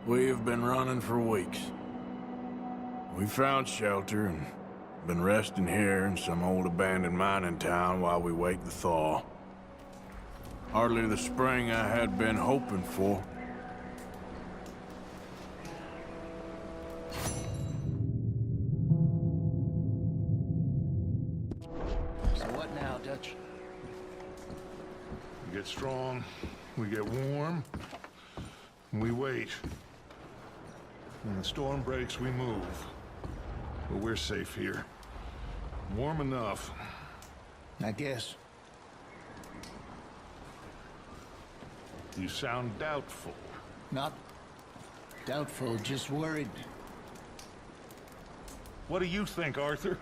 We have been running for weeks. We found shelter and been resting here in some old abandoned mining town while we wait the thaw. Hardly the spring I had been hoping for. So what now, Dutch? We get strong, we get warm, and we wait. When the storm breaks, we move. But we're safe here. Warm enough. I guess. You sound doubtful. Not doubtful, just worried. What do you think, Arthur?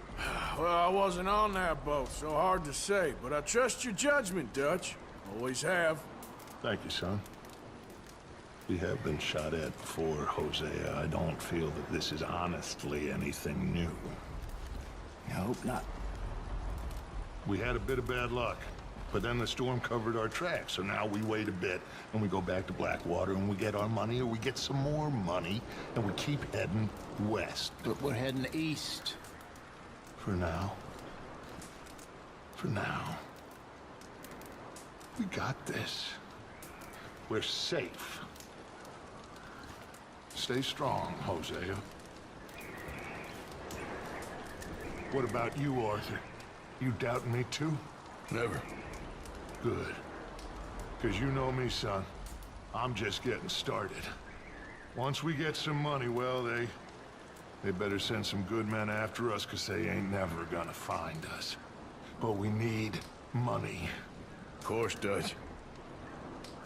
Well, I wasn't on that boat, so hard to say, but I trust your judgment, Dutch. Always have. Thank you, son. We have been shot at before, Hosea. I don't feel that this is honestly anything new. I hope not. We had a bit of bad luck, but then the storm covered our tracks, so now we wait a bit, and we go back to Blackwater, and we get our money, or we get some more money, and we keep heading west. But we're heading east. For now. For now. We got this. We're safe. Stay strong, Hosea. What about you, Arthur? You doubting me too? Never. Good. Because you know me, son. I'm just getting started. Once we get some money, well, they better send some good men after us, because they ain't never gonna find us. But we need money. Of course, Dutch.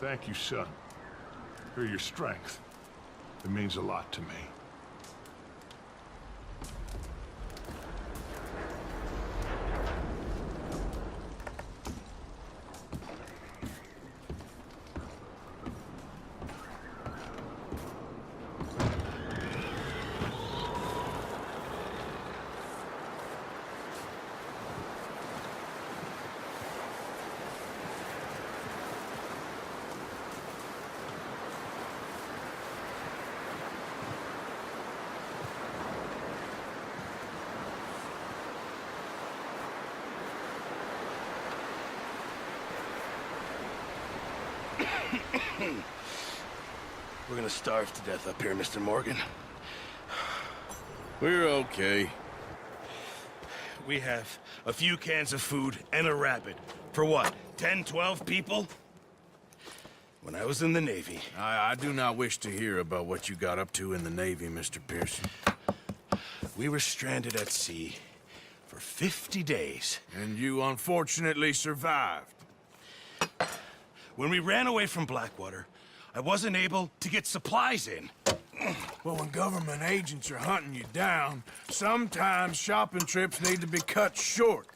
Thank you, son, for your strength. It means a lot to me. We're gonna starve to death up here, Mr. Morgan. We're okay. We have a few cans of food and a rabbit. For what, 10, 12 people? When I was in the Navy... I do not wish to hear about what you got up to in the Navy, Mr. Pearson. We were stranded at sea for 50 days. And you unfortunately survived. When we ran away from Blackwater, I wasn't able to get supplies in. Well, when government agents are hunting you down, sometimes shopping trips need to be cut short.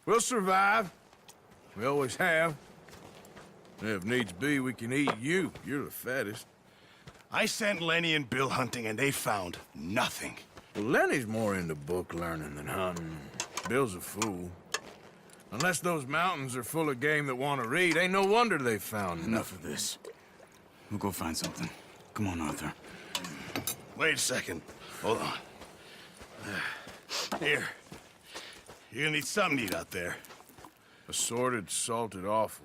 We'll survive. We always have. If needs be, we can eat you. You're the fattest. I sent Lenny and Bill hunting, and they found nothing. Well, Lenny's more into book learning than hunting. Bill's a fool. Unless those mountains are full of game that want to read, ain't no wonder they found Enough of this. We'll go find something. Come on, Arthur. Wait a second. Hold on. Here. You're gonna need something to eat out there. Assorted, salted offal.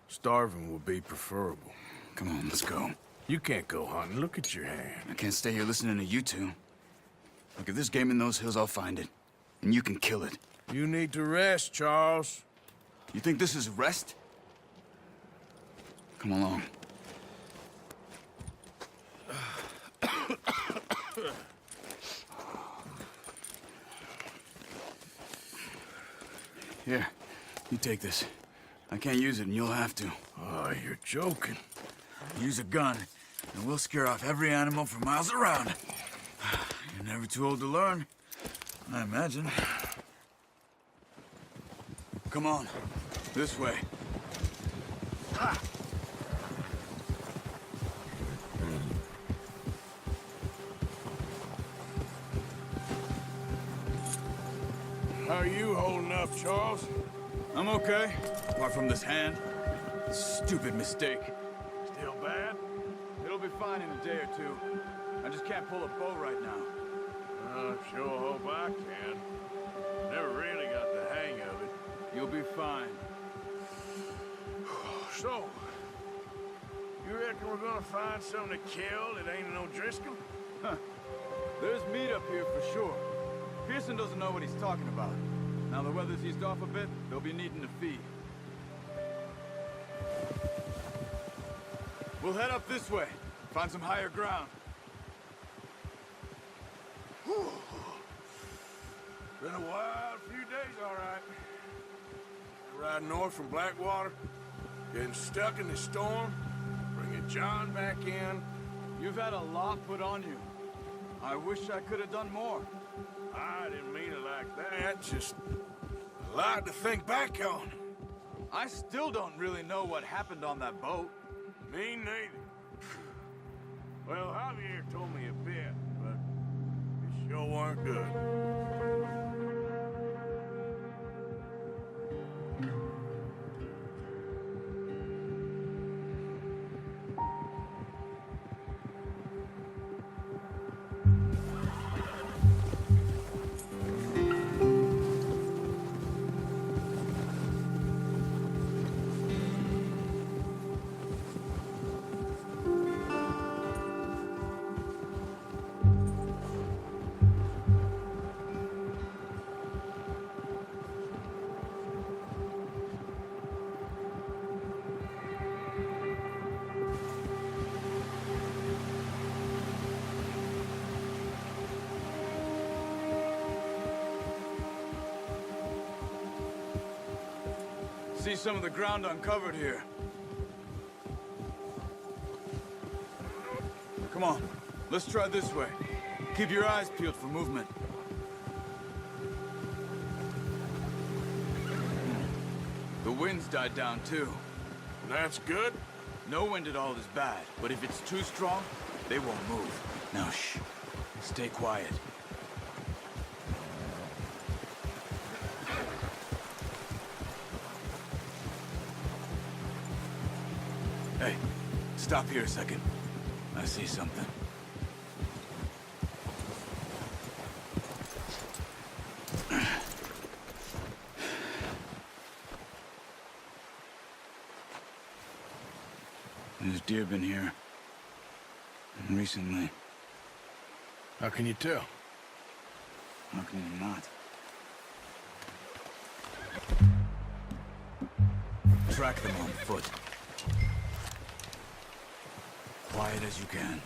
Starving would be preferable. Come on, let's go. You can't go hunting. Look at your hand. I can't stay here listening to you two. Look, if there's game in those hills, I'll find it. And you can kill it. You need to rest, Charles. You think this is rest? Come along. Here, you take this. I can't use it, and you'll have to. Oh, you're joking. Use a gun, and we'll scare off every animal for miles around. You're never too old to learn, I imagine. Come on, this way. How are you holding up, Charles? I'm okay, apart from this hand. Stupid mistake. Still bad? It'll It'll be fine in a day or two. I just can't pull a bow right now. I sure hope I can. Never really got the hang of it. You'll be fine. So, you reckon we're gonna find something to kill that ain't no Driscoll? There's meat up here for sure. Pearson doesn't know what he's talking about. Now the weather's eased off a bit, they'll be needing to feed. We'll head up this way. Find some higher ground. Been a wild few days, all right. Riding north from Blackwater, getting stuck in the storm, bringing John back in. You've had a lot put on you. I wish I could have done more. I didn't mean it like that, just a lot to think back on. I still don't really know what happened on that boat. Me neither. Well, Javier told me a bit, but it sure weren't good. See some of the ground uncovered here. Come on, let's try this way. Keep your eyes peeled for movement. The wind's died down too. That's good. No wind at all is bad, but if it's too strong, they won't move. Now shh, stay quiet. Hey, stop here a second. I see something. There's deer been here. Recently. How can you tell? How can you not? Track them on foot. Quiet as you can.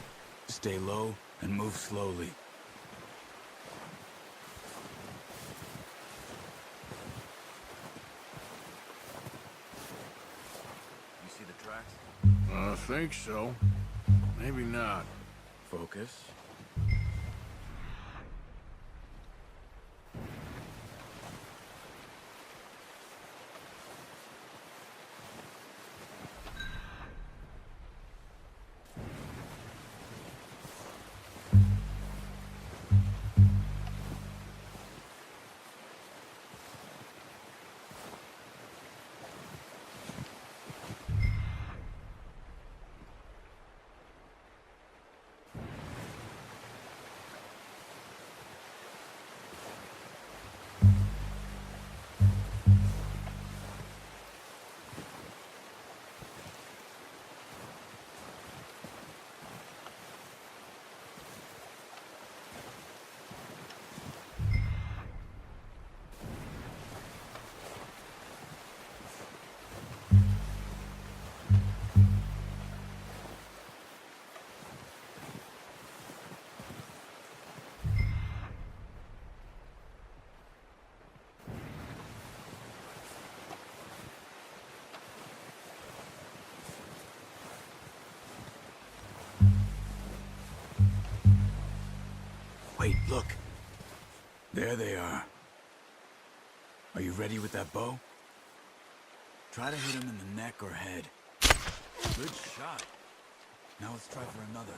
Stay low and move slowly. You see the tracks? I think so. Maybe not. Focus. Wait, look. There they are. Are you ready with that bow? Try to hit him in the neck or head. Good shot. Now let's try for another.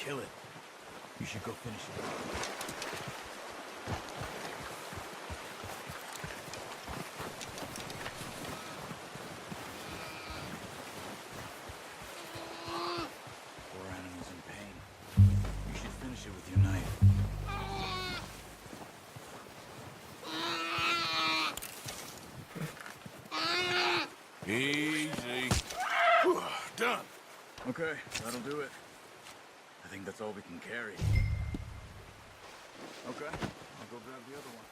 kill it. You should go finish it. Poor animal's in pain. You should finish it with your knife. Easy. Whew, done. Okay, that'll do it. I think that's all we can carry. Okay, I'll go grab the other one.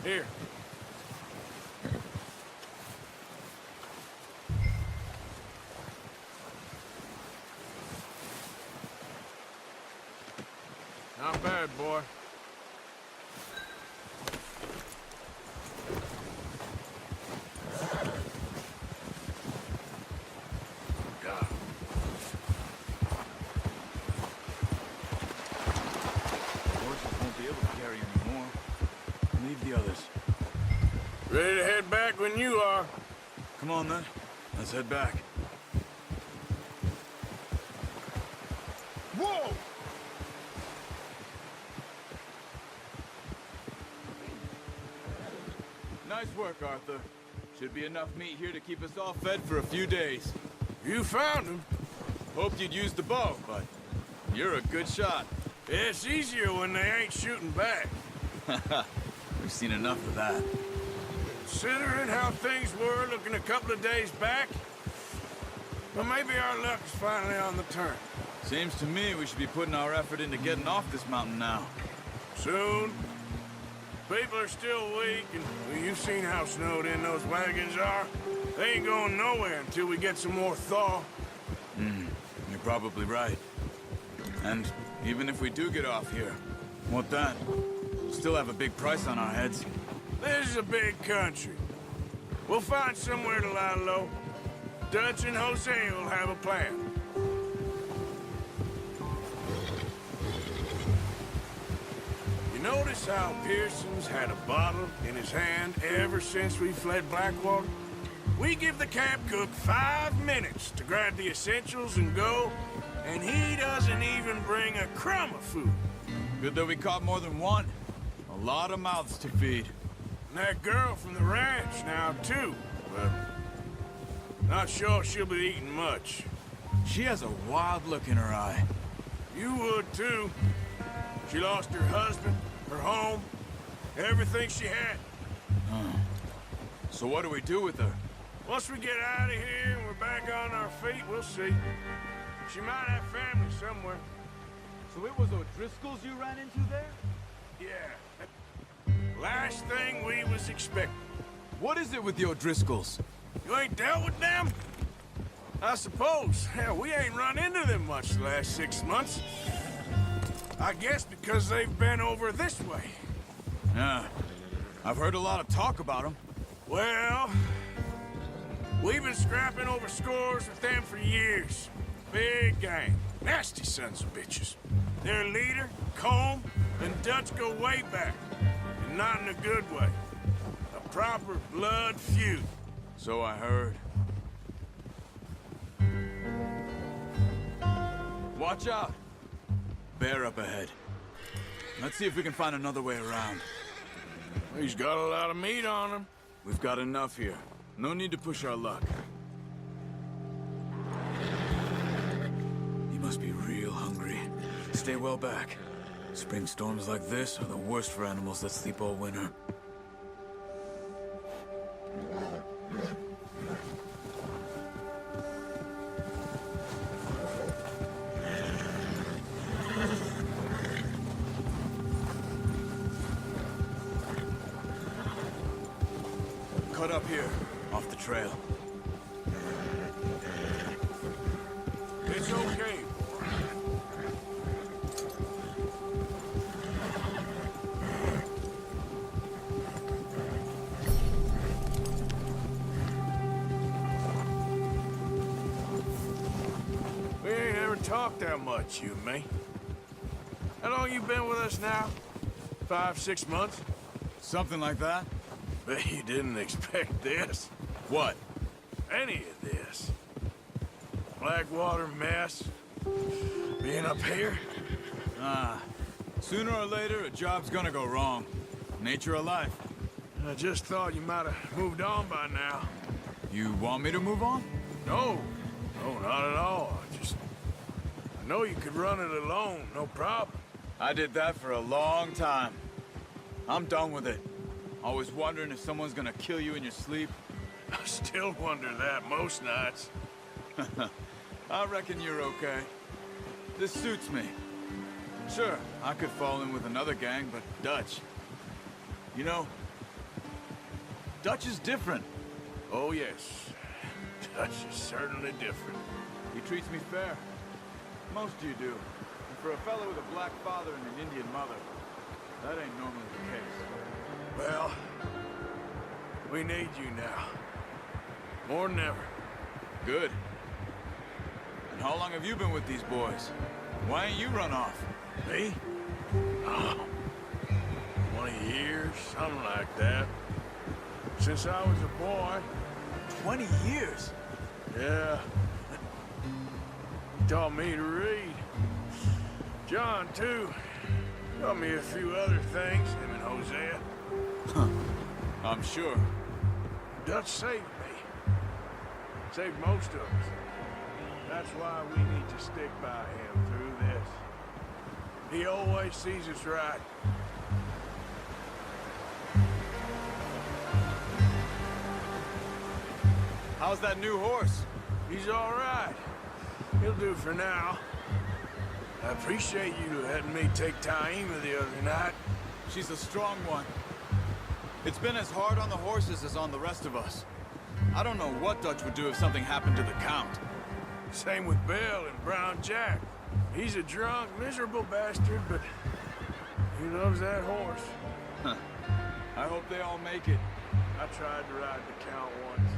Here. Not bad, boy. God. Horses won't be able to carry any more. Leave the others. Ready to head back when you are. Come on, then. Let's head back. Whoa! Nice work, Arthur. Should be enough meat here to keep us all fed for a few days. You found him. Hoped you'd use the bow, but you're a good shot. It's easier when they ain't shooting back. We've seen enough of that. Considering how things were looking a couple of days back, well, maybe our luck is finally on the turn. Seems to me we should be putting our effort into getting off this mountain now. Soon. People are still weak, and well, you've seen how snowed in those wagons are. They ain't going nowhere until we get some more thaw. You're probably right. And even if we do get off here, what then? Still have a big price on our heads. This is a big country. We'll find somewhere to lie low. Dutch and Jose will have a plan. You notice how Pearson's had a bottle in his hand ever since we fled Blackwater? We give the camp cook 5 minutes to grab the essentials and go, and he doesn't even bring a crumb of food. Good that we caught more than one. A lot of mouths to feed. And that girl from the ranch now, too. But not sure she'll be eating much. She has a wild look in her eye. You would, too. She lost her husband, her home, everything she had. So what do we do with her? Once we get out of here and we're back on our feet, we'll see. She might have family somewhere. So it was O'Driscoll's you ran into there? Yeah. Last thing we was expecting. What is it with the O'Driscolls? You ain't dealt with them? I suppose. Hell, we ain't run into them much the last 6 months. I guess because they've been over this way. Yeah. I've heard a lot of talk about them. Well, we've been scrapping over scores with them for years. Big gang. Nasty sons of bitches. Their leader, Combe, and Dutch go way back. And not in a good way. A proper blood feud. So I heard. Watch out! Bear up ahead. Let's see if we can find another way around. He's got a lot of meat on him. We've got enough here. No need to push our luck. He must be real hungry. Stay well back. Spring storms like this are the worst for animals that sleep all winter. Cut up here, off the trail. It's okay. We ain't ever talked that much, you and me. How long you been with us now? 5, 6 months? Something like that? Bet you didn't expect this. What? Any of this. Blackwater mess. Being up here. Sooner or later, a job's gonna go wrong. Nature of life. I just thought you might have moved on by now. You want me to move on? No. No, not at all. I know you could run it alone, no problem. I did that for a long time. I'm done with it. Always wondering if someone's gonna kill you in your sleep. I still wonder that most nights. I reckon you're okay. This suits me. Sure, I could fall in with another gang, but Dutch... You know, Dutch is different. Oh, yes. Dutch is certainly different. He treats me fair. Most of you do. And for a fellow with a black father and an Indian mother, that ain't normally the case. Well, we need you now. More than ever. Good. And how long have you been with these boys? Why ain't you run off? Me? Oh, 20 years, something like that. Since I was a boy. 20 years? Yeah. Taught me to read. John, too. Taught me a few other things, him and Hosea. I'm sure. Dutch saved me. Saved most of us. That's why we need to stick by him through this. He always sees us right. How's that new horse? He's all right. He'll do for now. I appreciate you letting me take Taima the other night. She's a strong one. It's been as hard on the horses as on the rest of us. I don't know what Dutch would do if something happened to the Count. Same with Bill and Brown Jack. He's a drunk, miserable bastard, but he loves that horse. Huh. I hope they all make it. I tried to ride the Count once.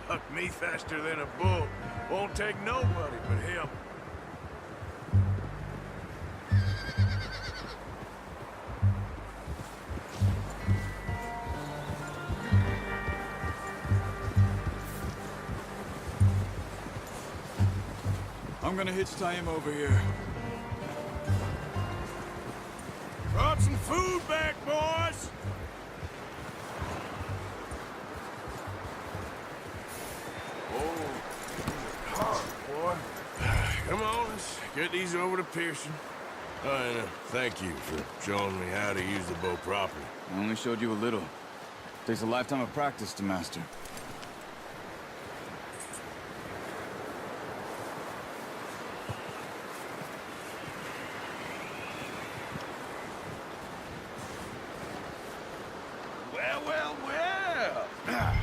Hucked me faster than a bull. Won't take nobody but him. I'm gonna hitchhike him over here. Brought some food back, boys! Oh, hard, boy. Come on, let's get these over to Pearson. And thank you for showing me how to use the bow properly. I only showed you a little. Takes a lifetime of practice to master. Well, well, well.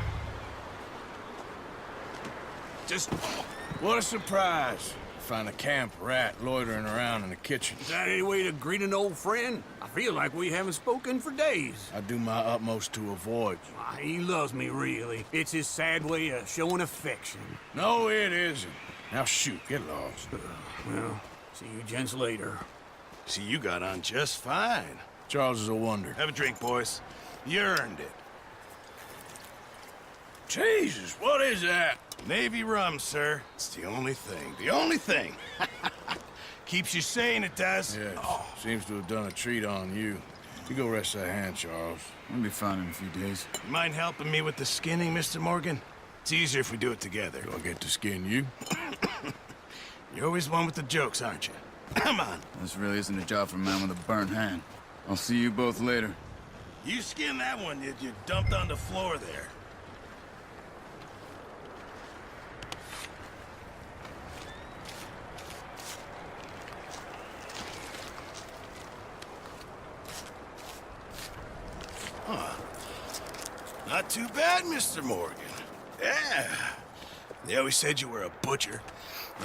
Just what a surprise. Find a camp rat loitering around in the kitchen. Is that any way to greet an old friend? I feel like we haven't spoken for days. I do my utmost to avoid you. Why, he loves me, really. It's his sad way of showing affection. No, it isn't. Now shoot, get lost. Well, see you gents later. See, you got on just fine. Charles is a wonder. Have a drink, boys. You earned it. Jesus, what is that? Navy rum, sir. It's the only thing. The only thing. Keeps you sane, it does. Yes, seems to have done a treat on you. You go rest that hand, Charles. I'll be fine in a few days. You mind helping me with the skinning, Mr. Morgan? It's easier if we do it together. Do I get to skin you? You're always one with the jokes, aren't you? Come on. This really isn't a job for a man with a burnt hand. I'll see you both later. You skinned that one you dumped on the floor there. Not too bad, Mr. Morgan. Yeah. They always said you were a butcher.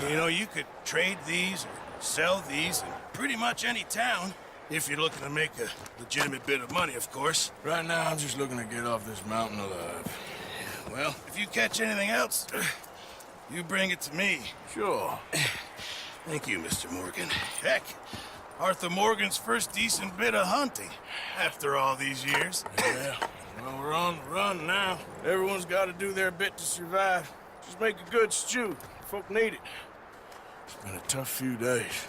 You know, you could trade these or sell these in pretty much any town. If you're looking to make a legitimate bit of money, of course. Right now, I'm just looking to get off this mountain alive. Well, if you catch anything else, you bring it to me. Sure. Thank you, Mr. Morgan. Heck, Arthur Morgan's first decent bit of hunting after all these years. Yeah. Well, we're on the run now. Everyone's got to do their bit to survive. Just make a good stew. Folk need it. It's been a tough few days.